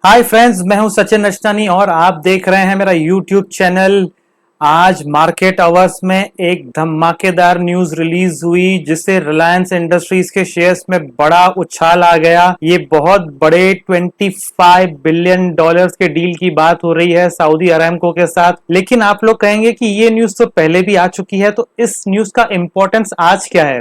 Hi friends, मैं हूं सचिन नचतानी और आप देख रहे हैं मेरा यूट्यूब चैनल। आज मार्केट आवर्स में एक धमाकेदार न्यूज रिलीज हुई जिससे रिलायंस इंडस्ट्रीज के शेयर्स में बड़ा उछाल आ गया। ये बहुत बड़े 25 बिलियन डॉलर्स के डील की बात हो रही है सऊदी अरामको के साथ। लेकिन आप लोग कहेंगे कि ये न्यूज तो पहले भी आ चुकी है, तो इस न्यूज का इंपॉर्टेंस आज क्या है।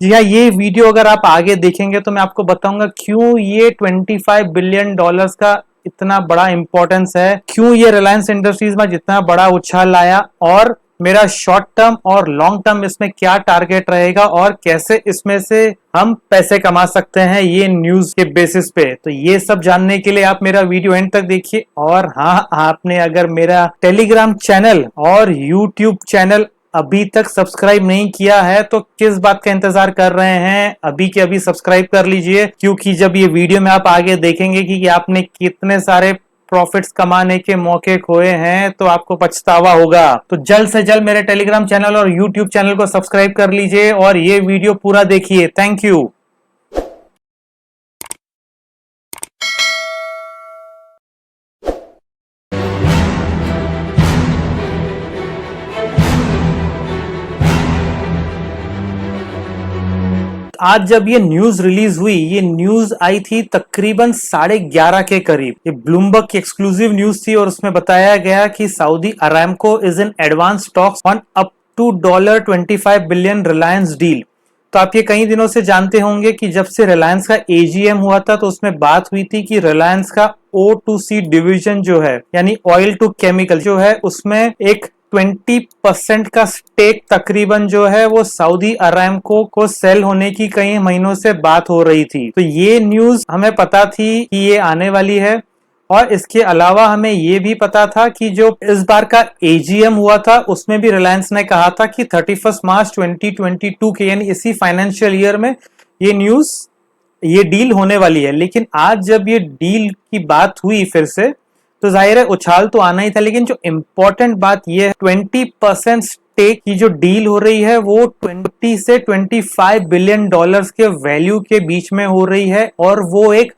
जी हाँ, ये वीडियो अगर आप आगे देखेंगे तो मैं आपको बताऊंगा क्यों ये 25 बिलियन डॉलर्स का इतना बड़ा इंपॉर्टेंस है, क्यों ये रिलायंस इंडस्ट्रीज में जितना बड़ा उछाल लाया, और मेरा शॉर्ट टर्म और लॉन्ग टर्म इसमें क्या टारगेट रहेगा और कैसे इसमें से हम पैसे कमा सकते हैं ये न्यूज के बेसिस पे। तो ये सब जानने के लिए आप मेरा वीडियो एंड तक देखिए। और हाँ, आपने अगर मेरा टेलीग्राम चैनल और यूट्यूब चैनल अभी तक सब्सक्राइब नहीं किया है तो किस बात का इंतजार कर रहे हैं, अभी के अभी सब्सक्राइब कर लीजिए। क्योंकि जब ये वीडियो में आप आगे देखेंगे कि आपने कितने सारे प्रॉफिट्स कमाने के मौके खोए हैं तो आपको पछतावा होगा। तो जल्द से जल्द मेरे टेलीग्राम चैनल और यूट्यूब चैनल को सब्सक्राइब कर लीजिए और ये वीडियो पूरा देखिए। Thank you. आज जब ये न्यूज रिलीज हुई, ये न्यूज आई थी तकरीबन 11:30 के करीब। ये ब्लूमबर्ग की एक्सक्लूसिव न्यूज थी और उसमें बताया गया कि Saudi Aramco is in advance talks on up to $25 billion Reliance deal. तो आप ये कई दिनों से जानते होंगे कि जब से रिलायंस का एजीएम हुआ था तो उसमें बात हुई थी कि रिलायंस का O2C डिवीजन जो है, यानी ऑयल टू केमिकल जो है, उसमें एक 20% का स्टेक तकरीबन जो है वो सऊदी अरामको को सेल होने की कई महीनों से बात हो रही थी। तो ये न्यूज हमें पता थी कि ये आने वाली है। और इसके अलावा हमें ये भी पता था कि जो इस बार का एजीएम हुआ था उसमें भी रिलायंस ने कहा था कि 31 मार्च 2022 के, यानी इसी फाइनेंशियल ईयर में ये डील होने वाली है। लेकिन आज जब ये डील की बात हुई फिर से, तो जाहिर है उछाल तो आना ही था। लेकिन जो इंपॉर्टेंट बात ये है, 20% स्टेक की जो डील हो रही है वो 20 से 25 बिलियन डॉलर्स के वैल्यू के बीच में हो रही है। और वो एक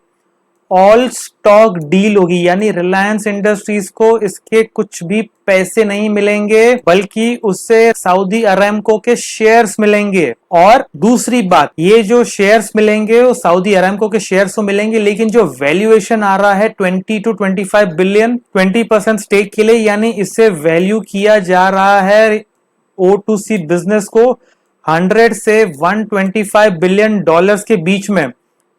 ऑल स्टॉक डील होगी, यानी रिलायंस इंडस्ट्रीज को इसके कुछ भी पैसे नहीं मिलेंगे बल्कि उससे सऊदी अरामको के शेयर्स मिलेंगे। और दूसरी बात, ये जो शेयर्स मिलेंगे वो सऊदी अरामको के शेयर्स तो मिलेंगे, लेकिन जो वैल्यूएशन आ रहा है 20 to 25 बिलियन 20% स्टेक के लिए, यानी इससे वैल्यू किया जा रहा है O2C बिजनेस को 100 से 125 बिलियन डॉलर्स के बीच में,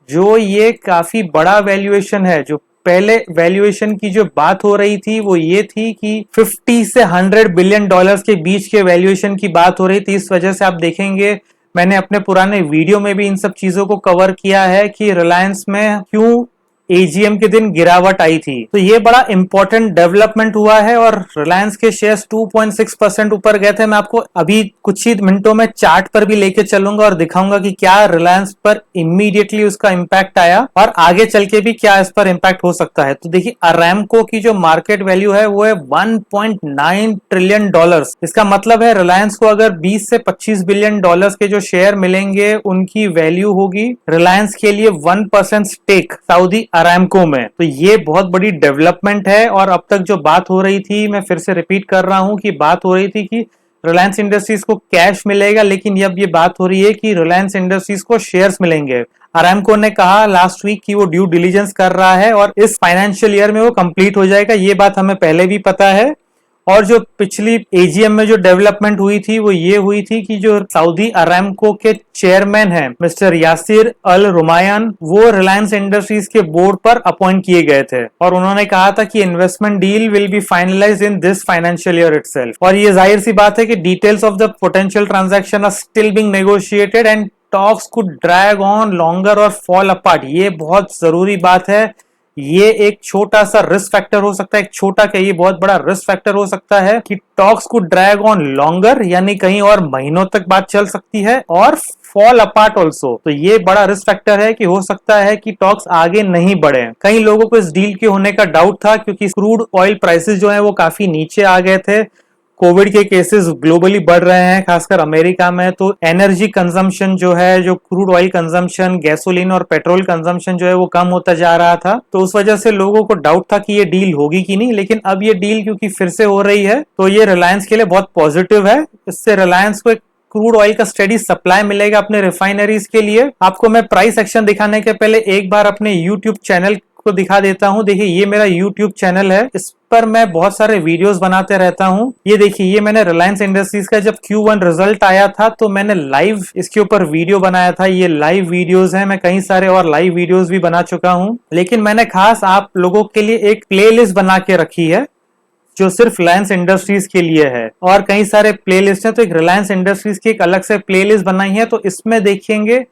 जो ये काफी बड़ा वैल्यूएशन है। जो पहले वैल्यूएशन की जो बात हो रही थी वो ये थी कि 50 से 100 बिलियन डॉलर्स के बीच के वैल्यूएशन की बात हो रही थी। इस वजह से आप देखेंगे मैंने अपने पुराने वीडियो में भी इन सब चीजों को कवर किया है कि रिलायंस में क्यों एजीएम के दिन गिरावट आई थी। तो ये बड़ा इंपॉर्टेंट डेवलपमेंट हुआ है और रिलायंस के शेयर्स 2.6% ऊपर गए थे। मैं आपको अभी कुछ ही मिनटों में चार्ट पर भी लेके चलूंगा और दिखाऊंगा कि क्या रिलायंस पर इमीडिएटली उसका इंपैक्ट आया और आगे चल के भी क्या इस पर इंपैक्ट हो सकता है। तो देखिए, अरामको की जो मार्केट वैल्यू है वो है 1.9 ट्रिलियन डॉलर्स। इसका मतलब है रिलायंस को अगर 20 से 25 बिलियन डॉलर्स के जो शेयर मिलेंगे उनकी वैल्यू होगी रिलायंस के लिए 1% स्टेक सऊदी अरामको में। तो ये बहुत बड़ी डेवलपमेंट है। और अब तक जो बात हो रही थी, मैं फिर से रिपीट कर रहा हूं कि बात हो रही थी कि रिलायंस इंडस्ट्रीज को कैश मिलेगा, लेकिन अब ये बात हो रही है कि रिलायंस इंडस्ट्रीज को शेयर्स मिलेंगे। अरामको ने कहा लास्ट वीक कि वो ड्यू डिलीजेंस कर रहा है और इस फाइनेंशियल ईयर में वो कंप्लीट हो जाएगा। ये बात हमें पहले भी पता है। और जो पिछली एजीएम में जो डेवलपमेंट हुई थी वो ये हुई थी कि जो सऊदी अरामको के चेयरमैन हैं मिस्टर यासिर अल रुमायन, वो रिलायंस इंडस्ट्रीज के बोर्ड पर अपॉइंट किए गए थे और उन्होंने कहा था कि investment deal will be finalised in this financial year itself. और ये जाहिर सी बात है कि details of the potential transaction are still being negotiated and talks could drag on longer और फॉल अपार्ट। ये बहुत जरूरी बात है। ये एक छोटा सा रिस्क फैक्टर हो सकता है, एक छोटा क्या, ये बहुत बड़ा रिस्क फैक्टर हो सकता है कि टॉक्स को ड्रैग ऑन लॉन्गर, यानी कहीं और महीनों तक बात चल सकती है, और फॉल अपार्ट ऑल्सो। तो ये बड़ा रिस्क फैक्टर है कि हो सकता है कि टॉक्स आगे नहीं बढ़े। कई लोगों को इस डील के होने का डाउट था क्योंकि क्रूड ऑयल प्राइसेस जो है वो काफी नीचे आ गए थे कोविड के केसेस ग्लोबली बढ़ रहे हैं, खासकर अमेरिका में, तो एनर्जी कंजम्पशन जो है, जो क्रूड ऑयल कंजम्पशन, गैसोलीन और पेट्रोल कंजम्पशन जो है वो कम होता जा रहा था। तो उस वजह से लोगों को डाउट था कि ये डील होगी कि नहीं, लेकिन अब ये डील क्योंकि फिर से हो रही है तो ये रिलायंस के लिए बहुत पॉजिटिव है। इससे रिलायंस को एक क्रूड ऑयल का स्टेडी सप्लाई मिलेगा अपने रिफाइनरीज के लिए। आपको मैं प्राइस एक्शन दिखाने के पहले एक बार अपने यूट्यूब चैनल को दिखा देता हूं। देखिए ये मेरा यूट्यूब चैनल है, इस पर मैं बहुत सारे वीडियोस बनाते रहता हूं। ये देखिए, ये मैंने रिलायंस इंडस्ट्रीज का जब Q1 रिजल्ट आया था तो मैंने लाइव इसके ऊपर वीडियो बनाया था। ये लाइव वीडियोस हैं, मैं कई सारे और लाइव वीडियोस भी बना चुका हूं, लेकिन मैंने खास आप लोगों के लिए एक प्लेलिस्ट बना के रखी है जो सिर्फ रिलायंस इंडस्ट्रीज के लिए है। और कई सारे प्लेलिस्ट हैं, तो एक रिलायंस इंडस्ट्रीज की एक अलग से प्लेलिस्ट बनाई है। तो इसमें देखेंगे,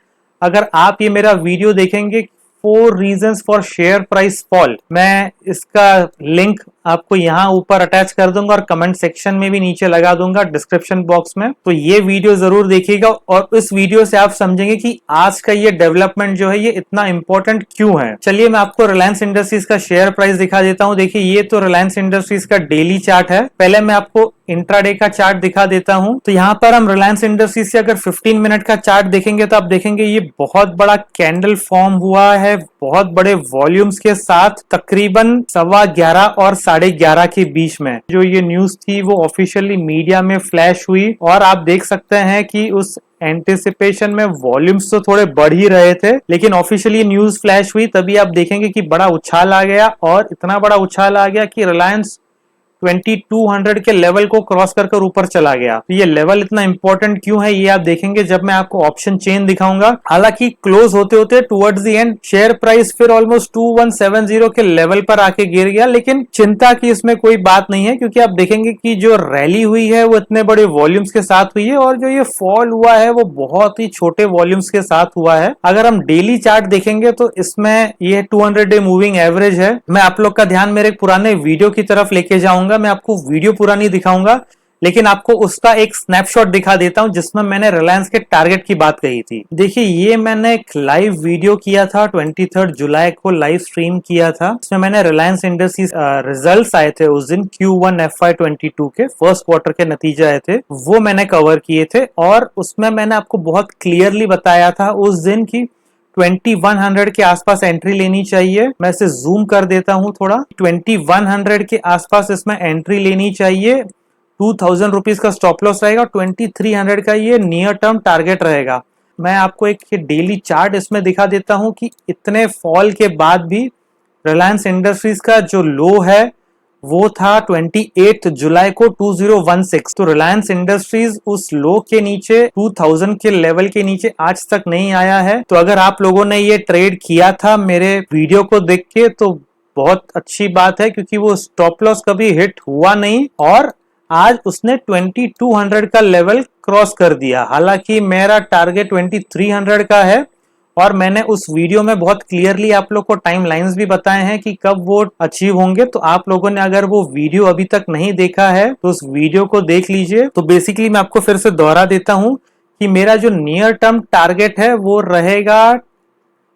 अगर आप ये मेरा वीडियो देखेंगे 4 reasons for share price fall, मैं इसका लिंक आपको यहाँ ऊपर अटैच कर दूंगा और कमेंट सेक्शन में भी नीचे लगा दूंगा डिस्क्रिप्शन बॉक्स में। तो ये वीडियो जरूर देखिएगा और इस वीडियो से आप समझेंगे कि आज का ये डेवलपमेंट जो है ये इतना इंपॉर्टेंट क्यों है। चलिए मैं आपको रिलायंस इंडस्ट्रीज का शेयर प्राइस दिखा देता हूँ। देखिए ये तो रिलायंस इंडस्ट्रीज का डेली चार्ट है। पहले मैं आपको इंट्राडे का चार्ट दिखा देता हूं। तो यहाँ पर हम रिलायंस इंडस्ट्रीज से अगर 15 मिनट का चार्ट देखेंगे तो आप देखेंगे ये बहुत बड़ा कैंडल फॉर्म हुआ है, बहुत बड़े वॉल्यूम्स के साथ, तकरीबन 11:15 और 11:30 के बीच में जो ये न्यूज थी वो ऑफिशियली मीडिया में फ्लैश हुई। और आप देख सकते हैं कि उस एंटिसिपेशन में वॉल्यूम्स तो थोड़े बढ़ ही रहे थे, लेकिन ऑफिशियली न्यूज फ्लैश हुई तभी आप देखेंगे कि बड़ा उछाल आ गया, और इतना बड़ा उछाल आ गया कि रिलायंस 2200 के लेवल को क्रॉस कर ऊपर चला गया। तो ये लेवल इतना इंपॉर्टेंट क्यों है ये आप देखेंगे जब मैं आपको ऑप्शन चेन दिखाऊंगा। हालांकि क्लोज होते होते towards the end share price फिर ऑलमोस्ट 2170 के लेवल पर आके गिर गया, लेकिन चिंता की इसमें कोई बात नहीं है, क्योंकि आप देखेंगे कि जो रैली हुई है वो इतने बड़े वॉल्यूम्स के साथ हुई है और जो ये फॉल हुआ है वो बहुत ही छोटे वॉल्यूम्स के साथ हुआ है। अगर हम डेली चार्ट देखेंगे तो इसमें ये 200 डे मूविंग एवरेज है। मैं आप लोग का ध्यान मेरे पुराने वीडियो की तरफ लेके जाऊंगा। मैं आपको वीडियो पूरा नहीं दिखाऊंगा, लेकिन आपको उसका एक स्नैपशॉट दिखा देता हूं जिसमें मैंने रिलायंस के टारगेट की बात कही थी। देखिए ये मैंने एक लाइव वीडियो किया था, 23 जुलाई को लाइव स्ट्रीम किया था। इसमें मैंने रिलायंस इंडस्ट्रीज रिजल्ट्स आए थे उस दिन, Q1 FY22 के फर्स्ट क्वार्टर के नतीजे आए थे, वो मैंने कवर किए थे। और उसमें मैंने आपको बहुत क्लियरली बताया था उस दिन की 2100 के आसपास एंट्री लेनी चाहिए। मैं इसे जूम कर देता हूं थोड़ा। 2100 के आसपास इसमें एंट्री लेनी चाहिए। 2000 रुपीज का स्टॉप लॉस रहेगा, 2300 का ये नियर टर्म टारगेट रहेगा। मैं आपको एक डेली चार्ट इसमें दिखा देता हूं कि इतने फॉल के बाद भी रिलायंस इंडस्ट्रीज का जो लो है वो था 28 जुलाई को 2016। तो रिलायंस इंडस्ट्रीज उस लो के नीचे 2000 के लेवल के नीचे आज तक नहीं आया है। तो अगर आप लोगों ने ये ट्रेड किया था मेरे वीडियो को देख के तो बहुत अच्छी बात है, क्योंकि वो स्टॉप लॉस कभी हिट हुआ नहीं और आज उसने 2200 का लेवल क्रॉस कर दिया। हालांकि मेरा टारगेट 2300 का है और मैंने उस वीडियो में बहुत क्लियरली आप लोग को टाइम लाइन्स भी बताए हैं कि कब वो अचीव होंगे। तो आप लोगों ने अगर वो वीडियो अभी तक नहीं देखा है तो उस वीडियो को देख लीजिए। तो बेसिकली मैं आपको फिर से दोहरा देता हूं कि मेरा जो नियर टर्म टारगेट है वो रहेगा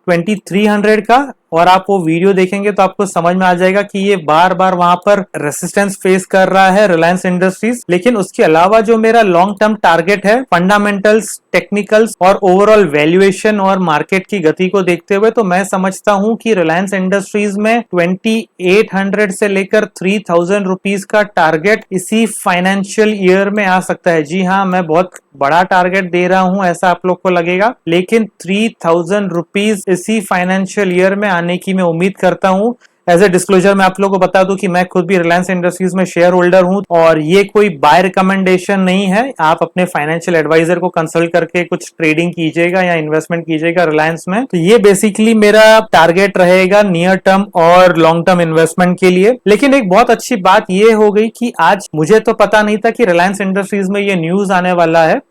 2300 का, और आप वो वीडियो देखेंगे तो आपको समझ में आ जाएगा कि ये बार बार वहां पर रेसिस्टेंस फेस कर रहा है रिलायंस इंडस्ट्रीज। लेकिन उसके अलावा जो मेरा लॉन्ग टर्म टारगेट है, फंडामेंटल्स, टेक्निकल्स और ओवरऑल वैल्यूएशन और मार्केट की गति को देखते हुए, तो मैं समझता हूं कि रिलायंस इंडस्ट्रीज में 2800 से लेकर 3000 रुपीज का टारगेट इसी फाइनेंशियल ईयर में आ सकता है। जी हाँ, मैं बहुत बड़ा टारगेट दे रहा हूं ऐसा आप लोग को लगेगा, लेकिन 3000 रुपीज इसी फाइनेंशियल ईयर में आने की मैं उम्मीद करता हूं। एज ए डिस्क्लोजर मैं आप लोगों को बता दूं कि मैं खुद भी रिलायंस इंडस्ट्रीज में शेयर होल्डर हूं और ये कोई बाय रिकमेंडेशन नहीं है। आप अपने फाइनेंशियल एडवाइजर को कंसल्ट करके कुछ ट्रेडिंग कीजिएगा या इन्वेस्टमेंट कीजिएगा रिलायंस में। तो ये बेसिकली मेरा टारगेट रहेगा नियर टर्म और लॉन्ग टर्म इन्वेस्टमेंट के लिए। लेकिन एक बहुत अच्छी बात ये हो गई कि आज मुझे तो पता नहीं था कि रिलायंस इंडस्ट्रीज में ये न्यूज आने वाला है,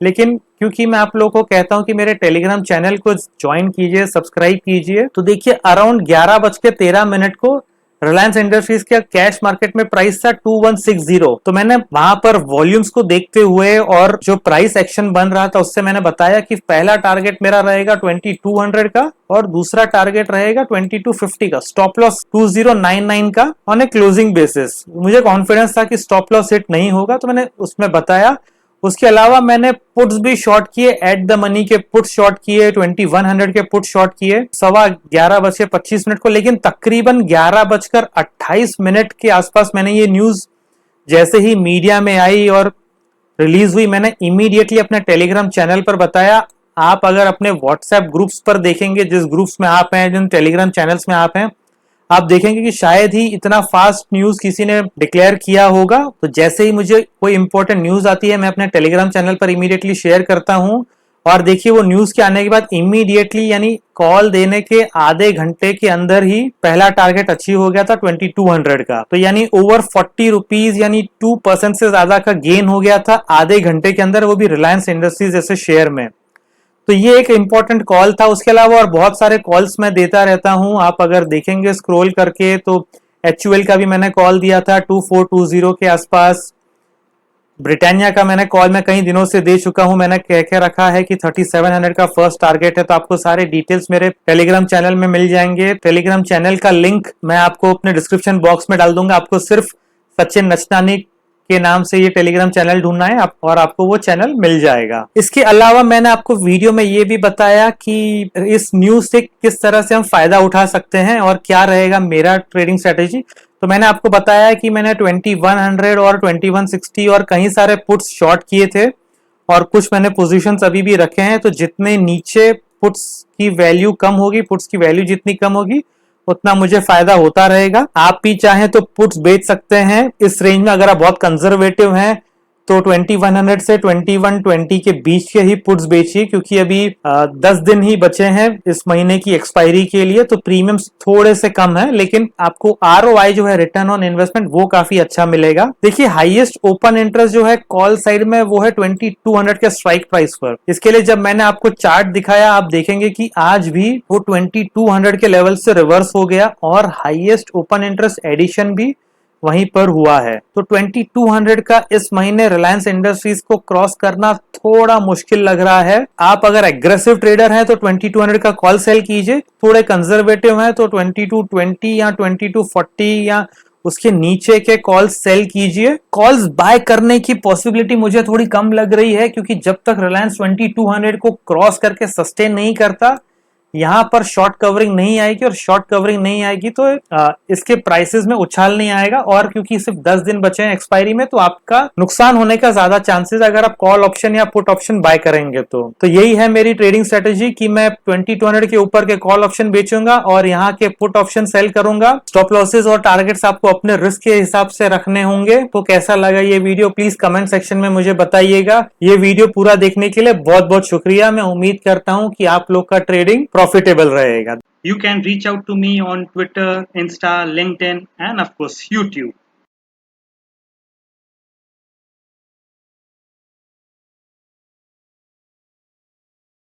लेकिन क्योंकि मैं आप लोगों को कहता हूं कि मेरे टेलीग्राम चैनल को ज्वाइन कीजिए, सब्सक्राइब कीजिए, तो देखिए अराउंड 11:13 को रिलायंस इंडस्ट्रीज का कैश मार्केट में प्राइस था 2160। तो मैंने वहां पर वॉल्यूम्स को देखते हुए और जो प्राइस एक्शन बन रहा था उससे मैंने बताया कि पहला टारगेट मेरा रहेगा 2200 का और दूसरा टारगेट रहेगा 2250 का, स्टॉप लॉस 2099 का ऑन ए क्लोजिंग बेसिस। मुझे कॉन्फिडेंस था कि स्टॉप लॉस हिट नहीं होगा, तो मैंने उसमें बताया। उसके अलावा मैंने पुट्स भी शॉर्ट किए, एट द मनी के पुट शॉर्ट किए, 2100 के पुट शॉर्ट किए 11:25 को। लेकिन तकरीबन 11:28 के आसपास मैंने ये न्यूज जैसे ही मीडिया में आई और रिलीज हुई, मैंने इमीडिएटली अपने टेलीग्राम चैनल पर बताया। आप अगर अपने व्हाट्सएप ग्रुप्स पर देखेंगे, जिस ग्रुप्स में आप हैं, जिन टेलीग्राम चैनल्स में आप हैं, आप देखेंगे कि शायद ही इतना फास्ट न्यूज किसी ने डिक्लेयर किया होगा। तो जैसे ही मुझे कोई इंपॉर्टेंट न्यूज आती है मैं अपने टेलीग्राम चैनल पर इमीडिएटली शेयर करता हूं। और देखिए वो न्यूज के आने के बाद इमीडिएटली यानी कॉल देने के आधे घंटे के अंदर ही पहला टारगेट अचीव हो गया था 2200 का। तो यानी ओवर 40 रुपीज यानी 2% से ज्यादा का गेन हो गया था आधे घंटे के अंदर, वो भी रिलायंस इंडस्ट्रीज जैसे शेयर में। तो ये एक इंपॉर्टेंट कॉल था। उसके अलावा और बहुत सारे कॉल्स मैं देता रहता हूं, आप अगर देखेंगे स्क्रॉल करके तो HUL का भी मैंने कॉल दिया था 2420 के आसपास। ब्रिटानिया का मैंने कॉल मैं कई दिनों से दे चुका हूं, मैंने कह के रखा है कि 3700 का फर्स्ट टारगेट है। तो आपको सारे डिटेल्स मेरे टेलीग्राम चैनल में मिल जाएंगे। टेलीग्राम चैनल का लिंक मैं आपको अपने डिस्क्रिप्शन बॉक्स में डाल दूंगा। आपको सिर्फ सचिन नचनानी के नाम से ये टेलीग्राम चैनल ढूंढना है और आपको वो चैनल मिल जाएगा। इसके अलावा मैंने आपको वीडियो में ये भी बताया कि इस न्यूज से किस तरह से हम फायदा उठा सकते हैं और क्या रहेगा मेरा ट्रेडिंग स्ट्रेटेजी। तो मैंने आपको बताया कि मैंने 2100 और 2160 और कई सारे पुट्स शॉर्ट किए थे और कुछ मैंने पोजीशंस अभी भी रखे हैं। तो जितने नीचे पुट्स की वैल्यू कम होगी, पुट्स की वैल्यू जितनी कम होगी उतना मुझे फायदा होता रहेगा। आप भी चाहें तो पुट्स बेच सकते हैं इस रेंज में। अगर आप बहुत कंजर्वेटिव हैं तो 2100 से 2120 के बीच के ही पुट्स बेचिए, क्योंकि अभी 10 दिन ही बचे हैं इस महीने की एक्सपायरी के लिए। तो प्रीमियम्स थोड़े से कम है, लेकिन आपको ROI जो है, रिटर्न ऑन इन्वेस्टमेंट, वो काफी अच्छा मिलेगा। देखिए हाईएस्ट ओपन इंटरेस्ट जो है कॉल साइड में वो है 2200 के स्ट्राइक प्राइस पर। इसके लिए जब मैंने आपको चार्ट दिखाया, आप देखेंगे कि आज भी वो 2200 के लेवल से रिवर्स हो गया और हाईएस्ट ओपन इंटरेस्ट एडिशन भी वहीं पर हुआ है। तो 2200 का इस महीने रिलायंस इंडस्ट्रीज को क्रॉस करना थोड़ा मुश्किल लग रहा है। आप अगर एग्रेसिव ट्रेडर हैं तो 2200 का कॉल सेल कीजिए, थोड़े कंजर्वेटिव हैं तो 2220 या 2240 या उसके नीचे के कॉल सेल कीजिए। कॉल्स बाय करने की पॉसिबिलिटी मुझे थोड़ी कम लग रही है, क्योंकि जब तक रिलायंस 2200 को क्रॉस करके सस्टेन नहीं करता, यहां पर शॉर्ट कवरिंग नहीं आएगी और शॉर्ट कवरिंग नहीं आएगी तो इसके प्राइसेस में उछाल नहीं आएगा। और क्योंकि सिर्फ 10 दिन बचे हैं एक्सपायरी में, तो आपका नुकसान होने का ज्यादा चांसेस अगर आप कॉल ऑप्शन या पुट ऑप्शन बाय करेंगे तो यही है मेरी ट्रेडिंग स्ट्रेटेजी कि मैं 2200 के ऊपर के कॉल ऑप्शन बेचूंगा और यहाँ के पुट ऑप्शन सेल करूंगा। स्टॉप लॉसेस और टारगेट्स आपको अपने रिस्क के हिसाब से रखने होंगे। तो कैसा लगा ये वीडियो प्लीज कमेंट सेक्शन में मुझे बताइएगा। ये वीडियो पूरा देखने के लिए बहुत बहुत शुक्रिया। मैं उम्मीद करता हूँ कि आप लोग का ट्रेडिंग प्रॉफिटेबल रहेगा। You can reach out to me on Twitter, Insta, LinkedIn, and of course YouTube.